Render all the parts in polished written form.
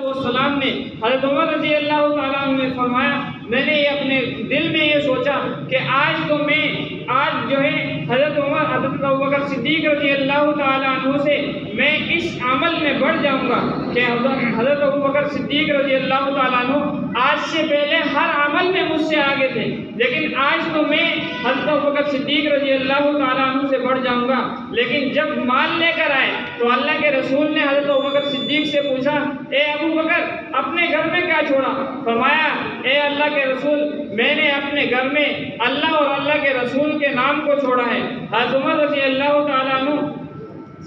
والسلام نے حضرت عمر رضی اللہ تعالیٰ عنہ نے فرمایا میں نے اپنے دل میں یہ سوچا کہ آج جو ہے حضرت ابوبکر صدیق رضی اللہ تعالیٰ عنہ سے میں اس عمل میں بڑھ جاؤں گا کہ حضرت ابوبکر صدیق رضی اللہ تعالیٰ عنہ آج سے پہلے ہر عمل میں مجھ سے آگے تھے، لیکن آج تو میں حضرت ابوبکر صدیق رضی اللہ تعالیٰ عنہ سے بڑھ جاؤں گا۔ لیکن جب مال لے کر آئے تو اللہ کے رسول نے حضرت ابوبکر صدیق سے پوچھا اے ابوبکر اپنے گھر میں کیا چھوڑا؟ فرمایا اے اللہ کے رسول میں نے اپنے گھر میں اللہ اور اللہ کے رسول کے نام کو چھوڑا ہے۔ حضرت عمر رضی اللہ تعالیٰ عنہ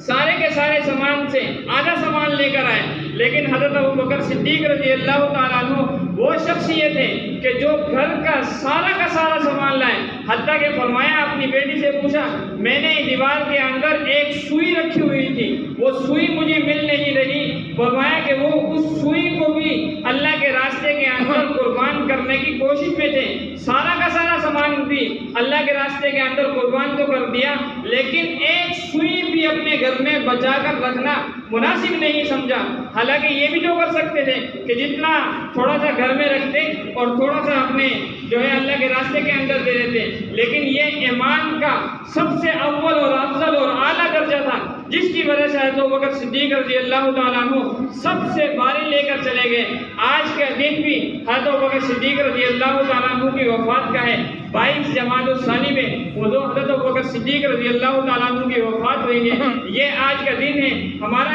سارے کے سارے سامان سے آدھا سامان لے کر آئے، لیکن حضرت ابوبکر صدیق رضی اللہ تعالیٰ عنہ وہ شخصیت ہے کہ جو گھر کا سارا سامان لائے، حتیٰ کہ فرمایا اپنی بیٹی سے پوچھا میں نے دیوار کے اندر ایک سوئی رکھی ہوئی تھی، وہ سوئی مجھے مل نہیں رہی، فرمایا کہ وہ اس سوئی کو بھی اللہ کے راستے کے اندر قربان کرنے کی کوشش میں تھے، سارا کا سارا سامان بھی اللہ کے راستے کے اندر قربان تو کر دیا، لیکن ایک سوئی بھی اپنے گھر میں بچا کر رکھنا مناسب نہیں سمجھا۔ حالانکہ یہ بھی جو کر سکتے تھے کہ جتنا تھوڑا سا گھر میں رکھتے اور تھوڑا سا اپنے جو ہے اللہ کے راستے کے اندر دے دیتے، لیکن یہ ایمان کا سب سے اول اور افضل اور اعلیٰ درجہ تھا، جس کی وجہ سے حضرت ابوبکر صدیق رضی اللہ تعالیٰ عنہ سب سے باری لے کر چلے گئے۔ آج کا دن بھی حضرت ابوبکر صدیق رضی اللہ تعالیٰ عنہ کی وفات کا ہے، 22 جمادی الثانی میں وہ دو حضرت ابوبکر صدیق رضی اللہ تعالیٰ عنہ کی وفات ہوئی ہے۔ یہ آج کا دن ہے۔ ہمارا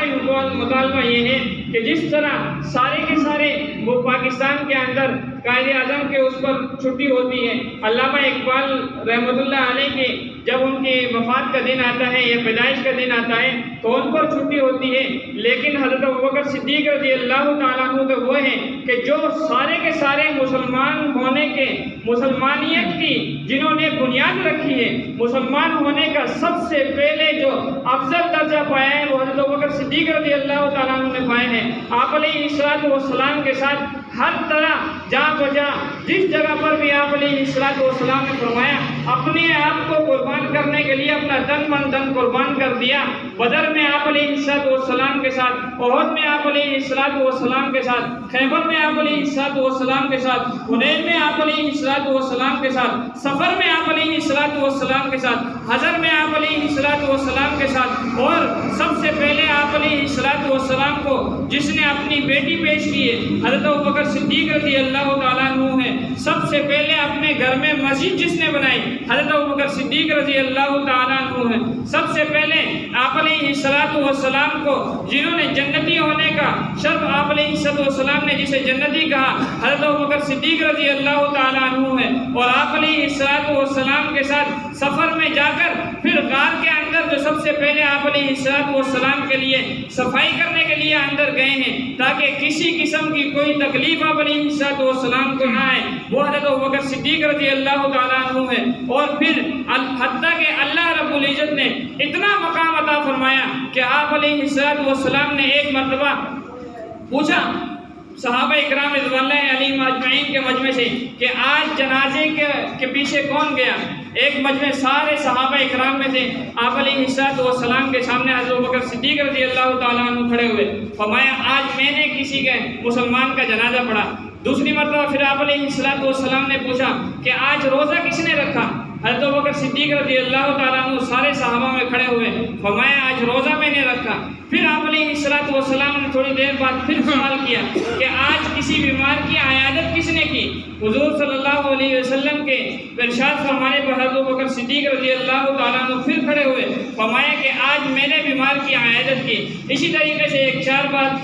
مطالبہ یہ ہے کہ جس طرح سارے کے سارے وہ پاکستان کے اندر قائد اعظم کے اس پر چھٹی ہوتی ہے، علامہ اقبال رحمۃ اللہ علیہ کے جب ان کی وفات کا دن آتا ہے یا پیدائش کا دن آتا ہے تو ان پر چھٹی ہوتی ہے، لیکن حضرت ابوبکر صدیق رضی اللہ تعالیٰ عنہ تو وہ ہیں کہ جو سارے کے سارے مسلمان ہونے کے مسلمانیت کی جنہوں نے بنیاد رکھی ہے، مسلمان ہونے کا سب سے پہلے جو افضل درجہ پایا ہے وہ حضرت ابوبکر صدیق رضی اللہ تعالیٰ عنہ نے پائے ہیں۔ آپ علیہ السلام کے ساتھ ہر طرح جہاں بجا جس جگہ پر بھی آپ علیہ السلام نے فرمایا اپنے آپ کو قربان کرنے کے لیے اپنا تن من دھن قربان کر دیا۔ بدر میں آپ علیہ السلام کے ساتھ، احد میں آپ علیہ السلام کے ساتھ، خیبر میں آپ علیہ السلام کے ساتھ، حنین میں آپ علیہ السلام کے ساتھ، سفر میں آپ علیہ السلام کے ساتھ، حضر میں آپ علیہ السلام کے ساتھ، اور سب سے پہلے آپ علیہ السلام کو جس نے اپنی بیٹی پیش کی ہے حضرت ابوبکر صدیق رضی اللہ تعالیٰ عنہ ہے، سب سے پہلے اپنے گھر میں مسجد جس نے بنائی حضرت ابوبکر صدیق رضی اللہ تعالیٰ عنہ ہے، سب سے پہلے آپ علیہ السلام کو جنہوں نے جنتی ہونے کا شرف آپ علیہ السلام نے جسے جنتی کہا حضرت ابوبکر صدیق رضی اللہ تعالیٰ عنہ ہے، اور آپ علیہ السلام کے ساتھ سفر میں جا کر پھر غار کے اندر جو سب سے پہلے آپ علیہ السلام کے لیے صفائی کرنے کے لیے اندر گئے ہیں تاکہ کسی قسم کی کوئی تکلیف آپ علیہ السلام کو نہ آئے، وہ حضرت ابوبکر صدیق رضی اللہ تعالیٰ عنہ ہے۔ اور پھر حتیٰ کہ اللہ رب العزت نے اتنا مقام عطا فرمایا کہ آپ علیہ السلام نے ایک مرتبہ پوچھا صحابہ اکرام رضوان اللہ علیہم اجمعین کے مجمع سے کہ آج جنازے کے پیچھے کون گیا؟ ایک مجمع سارے صحابہ اکرام میں سے آپ علیہ السلام کے سامنے حضرت ابوبکر صدیق رضی اللہ تعالیٰ عنہ کھڑے ہوئے، فرمایا آج میں نے کسی کے مسلمان کا جنازہ پڑھا۔ دوسری مرتبہ پھر آپ علیہ السلام نے پوچھا کہ آج روزہ کس نے رکھا؟ حضرت ابوبکر صدیق رضی اللہ تعالیٰ عنہ سارے صحابہ میں کھڑے ہوئے، فرمایا آج روزہ میں نے رکھا۔ پھر آپ علیہ السلام نے تھوڑی دیر بعد پھر سوال کیا کہ آج کسی بیمار کی عیادت کس نے کی؟ حضور صلی اللہ علیہ وسلم کے ارشاد فرمانے پر حضرت ابوبکر صدیق رضی اللہ تعالیٰ عنہ پھر کھڑے ہوئے، فرمایا کہ آج میں نے بیمار کی عیادت کی۔ اسی طریقے سے ایک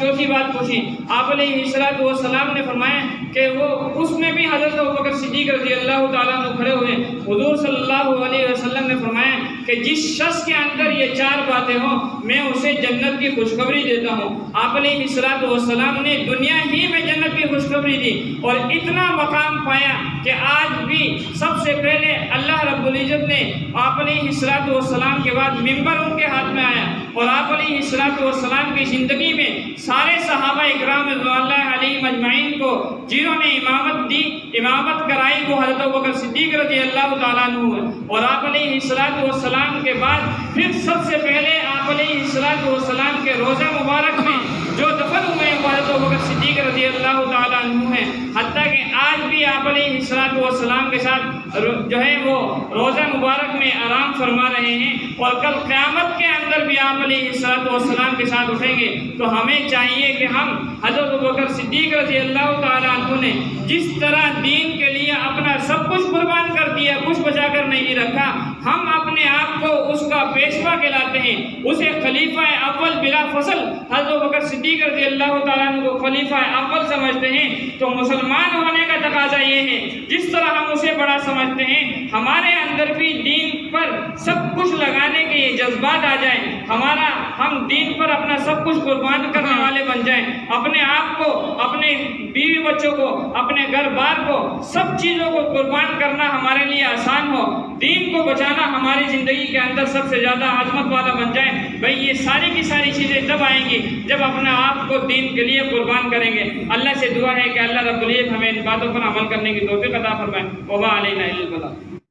چوتھی بات پوچھی، آپ علیہ السلام نے فرمایا کہ وہ اس میں بھی حضرت ابوبکر صدیق رضی اللہ تعالیٰ عنہ کھڑے ہوئے۔ حضور صلی اللہ علیہ وسلم نے فرمایا کہ جس شخص کے اندر یہ چار باتیں ہوں میں اسے جنت کی خوشخبری دیتا ہوں۔ آپ علیہ السلام نے دنیا ہی میں جنت کی خوشخبری دی اور اتنا مقام پایا کہ آج بھی سب سے پہلے اللہ رب العزت نے آپ علیہ السلام کے بعد ممبر ان کے ہاتھ میں آیا، اور آپ علیہ السلام کی زندگی میں سارے صحابہ اکرام رضوان اللہ علیہم اجمعین کو جنہوں نے امامت دی، امامت کرائی، وہ حضرت ابوبکر صدیق رضی اللہ تعالیٰ عنہ ہے۔ اور آپ علیہ السلام کے بعد پھر سب سے پہلے آپ علیہ السلام کے روزہ مبارک میں جو دفن ہوئے ہیں وہ حضرت ابوبکر صدیق حتیٰ کہ آج بھی آپ علیہ السلام کے ساتھ جو ہے وہ روزہ مبارک میں آرام فرما رہے ہیں، اور کل قیامت کے اندر بھی آپ علیہ السلام کے ساتھ اٹھیں گے۔ تو ہمیں چاہیے کہ ہم حضرت ابوبکر صدیق رضی اللہ تعالیٰ عنہ نے جس طرح دین کے لیے اپنا سب کچھ قربان کر دیا، کچھ بچا کر نہیں رکھا، ہم اپنے آپ کو اس کا پیشوا کہلاتے ہیں، اسے خلیفہ اول بلا فصل حضرت ابوبکر صدیق رضی اللہ تعالیٰ عنہ کو خلیفہ اول سمجھتے ہیں۔ تو مسلمان ہونے کا تقاضا یہ ہے، جس طرح ہم اسے بڑا سمجھتے ہیں، ہمارے اندر بھی دین پر سب کچھ لگانے کے یہ جذبات آ جائیں، ہم دین پر اپنا سب کچھ قربان کرنے والے بن جائیں، اپنے آپ کو، اپنے بیوی بچوں کو، اپنے گھر بار کو، سب چیزوں کو قربان کرنا ہمارے لیے آسان ہو، دین کو بچانا ہماری زندگی کے اندر سب سے زیادہ عظمت والا بن جائے۔ بھئی یہ ساری کی ساری چیزیں تب آئیں گی جب اپنے آپ کو دین کے لیے قربان کریں گے۔ اللہ سے دعا ہے کہ اللہ رب العزت ہمیں ان باتوں پر عمل کرنے کی توفیق عطا فرمائے۔ وما علینا الا البلاغ۔